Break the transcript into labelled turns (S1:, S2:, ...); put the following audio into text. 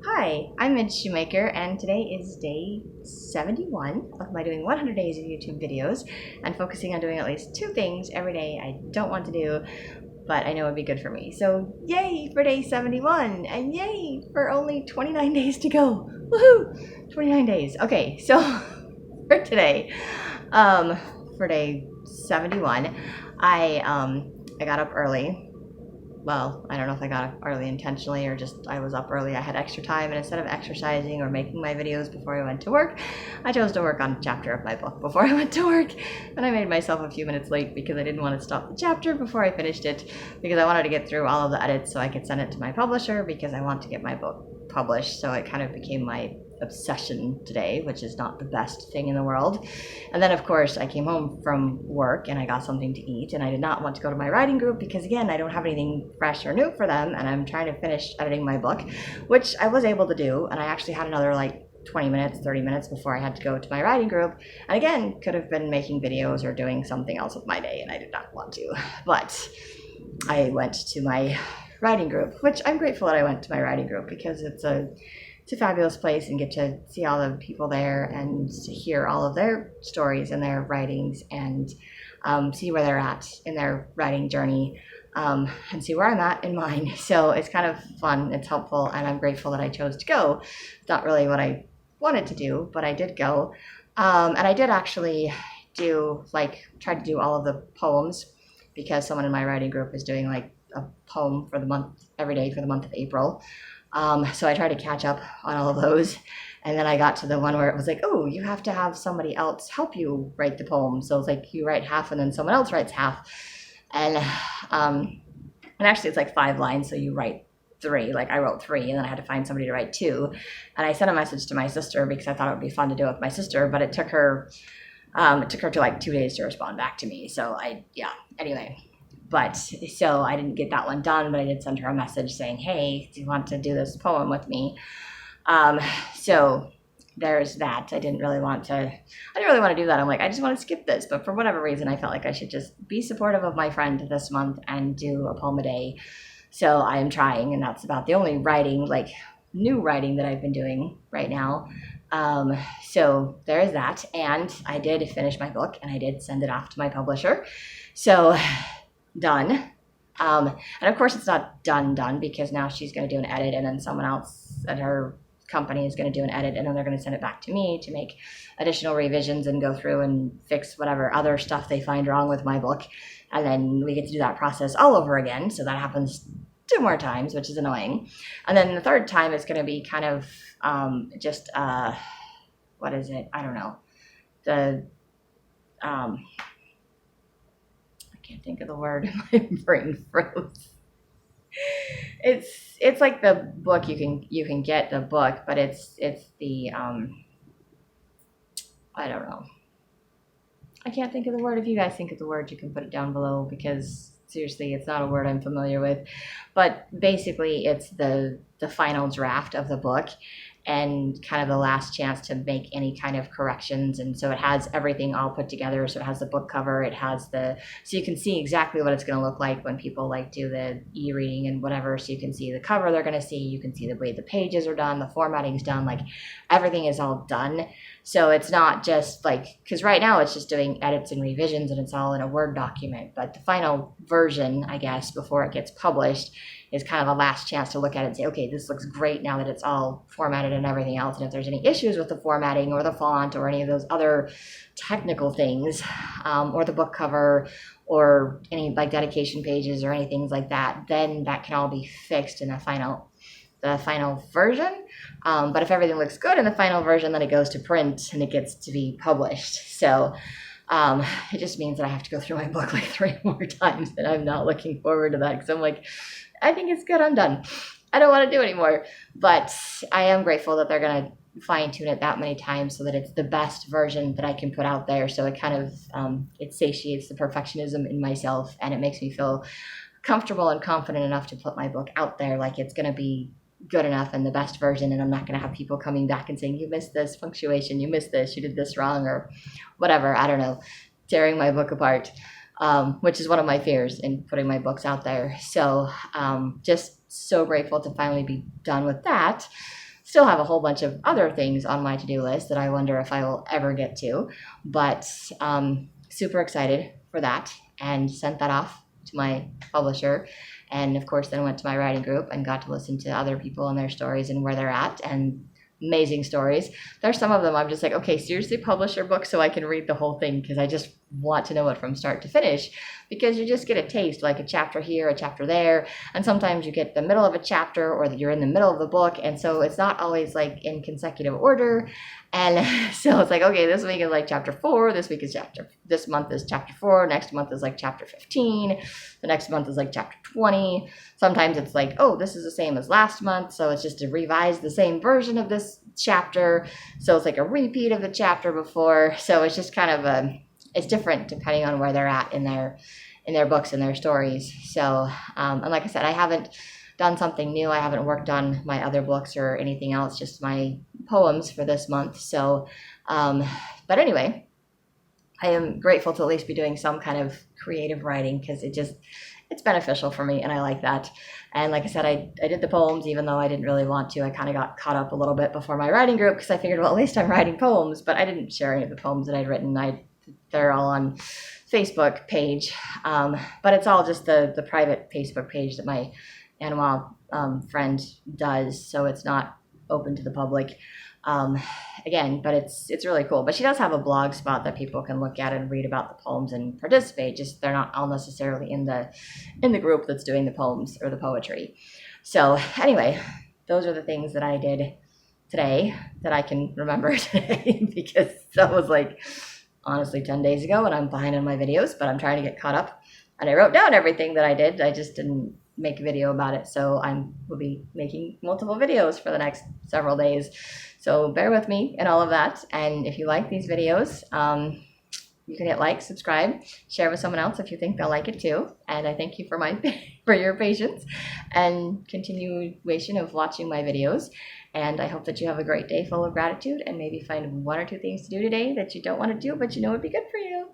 S1: Hi, I'm Midge Shoemaker, and today is day 71 of my doing 100 days of YouTube videos and focusing on doing at least 2 things every day I don't want to do, but I know would be good for me. So yay for day 71, and yay for only 29 days to go. Woohoo! 29 days. Okay, so for today, for day 71, I got up early. Well, I don't know if I got up early intentionally or just I was up early. I had extra time, and instead of exercising or making my videos before I went to work, I chose to work on a chapter of my book before I went to work. And I made myself a few minutes late because I didn't want to stop the chapter before I finished it, because I wanted to get through all of the edits so I could send it to my publisher, because I want to get my book published. So it kind of became my obsession today, which is not the best thing in the world. And then of course I came home from work and I got something to eat, and I did not want to go to my writing group because again, I don't have anything fresh or new for them, and I'm trying to finish editing my book, which I was able to do, and I actually had another 20 minutes, 30 minutes before I had to go to my writing group. And again, could have been making videos or doing something else with my day, and I did not want to. But I went to my writing group, which I'm grateful that I went to my writing group, because it's a fabulous place and get to see all the people there and hear all of their stories and their writings, and see where they're at in their writing journey, and see where I'm at in mine. So it's kind of fun, it's helpful, and I'm grateful that I chose to go. It's not really what I wanted to do, but I did go. And I did actually try to do all of the poems, because someone in my writing group is doing a poem for the month every day for the month of April. So I tried to catch up on all of those, and then I got to the one where it was oh, you have to have somebody else help you write the poem. So it's you write half and then someone else writes half, and actually it's 5 lines, so you write 3. I wrote 3, and then I had to find somebody to write 2, and I sent a message to my sister because I thought it would be fun to do it with my sister, but it took her to 2 days to respond back to me. So anyway. But so I didn't get that one done, but I did send her a message saying, hey, do you want to do this poem with me? So there's that. I didn't really want to do that. I'm I just want to skip this. But for whatever reason, I felt like I should just be supportive of my friend this month and do a poem a day. So I am trying, and that's about the only writing, new writing that I've been doing right now. So there is that. And I did finish my book, and I did send it off to my publisher. So done. And of course it's not done, because now she's going to do an edit, and then someone else at her company is going to do an edit, and then they're going to send it back to me to make additional revisions and go through and fix whatever other stuff they find wrong with my book. And then we get to do that process all over again. So that happens 2 more times, which is annoying. And then the 3rd time is going to be kind of what is it? I don't know. Can't think of the word. My brain froze. It's like the book, you can get the book, but it's the I don't know. I can't think of the word. If you guys think of the word, you can put it down below, because seriously, it's not a word I'm familiar with. But basically, it's the final draft of the book, and kind of the last chance to make any kind of corrections. And so it has everything all put together. So it has the book cover, it has so you can see exactly what it's going to look like when people do the e-reading and whatever. So you can see the cover they're going to see, you can see the way the pages are done, the formatting's done, everything is all done. So it's not just because right now it's just doing edits and revisions, and it's all in a Word document. But the final version, I guess, before it gets published, is kind of a last chance to look at it and say, okay, this looks great now that it's all formatted and everything else. And if there's any issues with the formatting or the font or any of those other technical things, or the book cover or any dedication pages or anything like that, then that can all be fixed in the final version. But if everything looks good in the final version, then it goes to print and it gets to be published. So it just means that I have to go through my book 3 more times, and I'm not looking forward to that, because I'm I think it's good, I'm done. I don't want to do anymore. But I am grateful that they're going to fine tune it that many times so that it's the best version that I can put out there. So it kind of, it satiates the perfectionism in myself, and it makes me feel comfortable and confident enough to put my book out there it's going to be good enough and the best version, and I'm not going to have people coming back and saying, you missed this punctuation, you missed this, you did this wrong, or whatever, I don't know, tearing my book apart, which is one of my fears in putting my books out there. So just so grateful to finally be done with that. still have a whole bunch of other things on my to-do list that I wonder if I will ever get to, but super excited for that, and sent that off to my publisher. And of course, then went to my writing group and got to listen to other people and their stories and where they're at, and amazing stories. There's some of them I'm just like, okay, seriously, publish your book so I can read the whole thing, because I just want to know it from start to finish, because you just get a taste, like a chapter here, a chapter there, and sometimes you get the middle of a chapter or you're in the middle of the book, and so it's not always like in consecutive order. And so it's like, okay, this week is like chapter 4, this month is chapter 4, next month is like chapter 15, the next month is like chapter 20. Sometimes it's like, oh, this is the same as last month, so it's just to revise the same version of this chapter, so it's like a repeat of the chapter before. So it's just kind of it's different depending on where they're at in their books and their stories. So and like I said, I haven't done something new. I haven't worked on my other books or anything else, just my poems for this month. So but anyway, I am grateful to at least be doing some kind of creative writing, because it's beneficial for me, and I like that. And like I said, I did the poems even though I didn't really want to. I kind of got caught up a little bit before my writing group, because I figured, well, at least I'm writing poems, but I didn't share any of the poems that I'd written. They're all on Facebook page, but it's all just the private Facebook page that my Anima friend does, so it's not open to the public. Again, but it's really cool. But she does have a blog spot that people can look at and read about the poems and participate. Just they're not all necessarily in the group that's doing the poems or the poetry. So anyway, those are the things that I did today that I can remember today, because that was like honestly 10 days ago, and I'm behind on my videos, but I'm trying to get caught up. And I wrote down everything that I did. I just didn't make a video about it, so will be making multiple videos for the next several days, so bear with me and all of that. And if you like these videos, you can hit like, subscribe, share with someone else if you think they'll like it too. And I thank you for your patience and continuation of watching my videos. And I hope that you have a great day full of gratitude, and maybe find 1 or 2 things to do today that you don't want to do but you know would be good for you.